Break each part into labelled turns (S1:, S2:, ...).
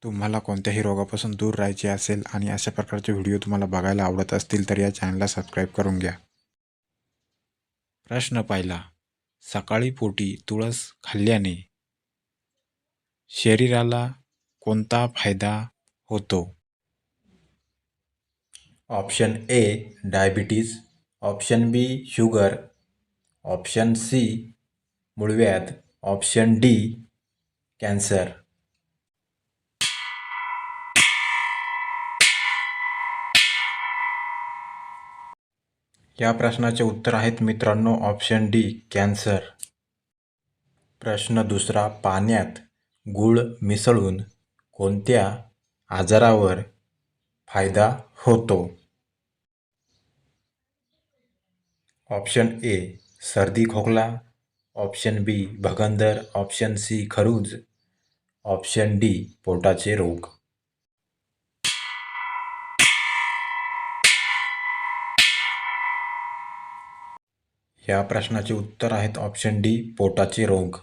S1: तुम्हाला कोणत्याही रोगापासून दूर राहायचे असेल आणि अशा प्रकारचे व्हिडिओ तुम्हाला बघायला आवडत असतील तर या चॅनलला सबस्क्राईब करून घ्या. प्रश्न पहिला. सकाळी पोटी तुळस खाल्ल्याने शरीराला कोणता फायदा होतो?
S2: Option A diabetes, option B sugar, option C मूळव्याध, ऑप्शन डी कॅन्सर. या प्रश्नाचे उत्तर आहेत मित्रांनो ऑप्शन डी कॅन्सर. प्रश्न दुसरा. पाण्यात गूळ मिसळून कोणत्या आजारावर फायदा होतो? ऑप्शन ए सर्दी खोकला, ऑप्शन बी भगंदर, ऑप्शन सी खरूज, ऑप्शन डी पोटाचे रोग. या प्रश्नाचे उत्तर आहेत ऑप्शन डी पोटाचे रोग.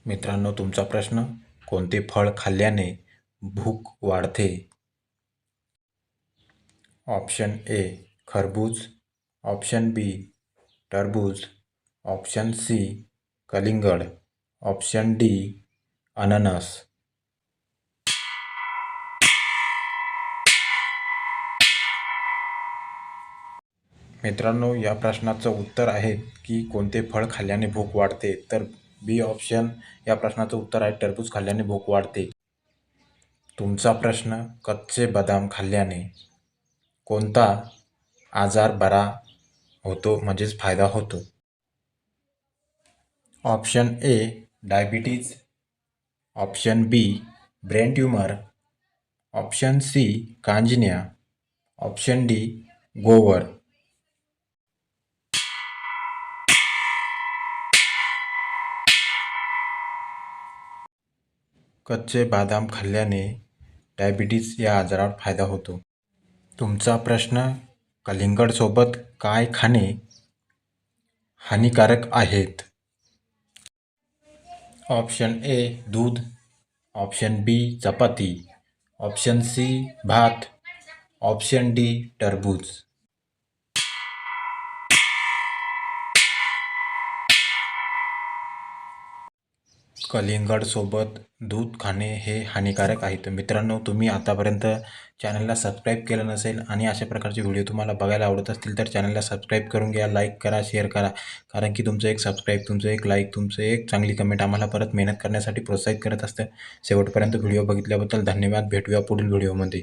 S2: मित्रांनो तुमचा प्रश्न. कोणते फळ खाल्ल्याने भूक वाढते? ऑप्शन ए खरबूज, ऑप्शन बी टरबूज, ऑप्शन सी कलिंगड, ऑप्शन डी अननस. मित्रांनो या प्रश्नाचं उत्तर आहे की कोणते फळ खाल्ल्याने भूक वाढते, तर बी ऑप्शन या प्रश्नाचं उत्तर आहे टरबूज खाल्ल्याने भूक वाढते. तुमचा प्रश्न. कच्चे बदाम खाल्ल्याने कोणता आजार बरा होतो म्हणजेच फायदा होतो? Option A diabetes, option B brain tumour, option C कांजिण्या, ऑप्शन डी गोवर. कच्चे बदाम खाल्ल्याने डायबिटीज या आजारावर फायदा होतो. तुमचा प्रश्न. कलिंगडसोबत काय खाणे हानिकारक आहेत? ऑप्शन ए दूध, ऑप्शन बी चपाती, ऑप्शन सी भात, ऑप्शन डी टरबूज. कलिंगडसोबत दूध खाणे हे हानिकारक आहे. तर मित्रांनो तुम्ही आतापर्यंत चॅनलला सबस्क्राईब केलं नसेल आणि अशा प्रकारचे व्हिडिओ तुम्हाला बघायला आवडत असतील तर चॅनलला सबस्क्राईब करून घ्या, लाईक करा, शेअर करा. कारण की तुमचं एक सबस्क्राईब, तुमचं एक लाईक, तुमचं एक चांगली कमेंट आम्हाला परत मेहनत करण्यासाठी प्रोत्साहित करत असतं. शेवटपर्यंत व्हिडिओ बघितल्याबद्दल धन्यवाद. भेटूया पुढील व्हिडिओमध्ये.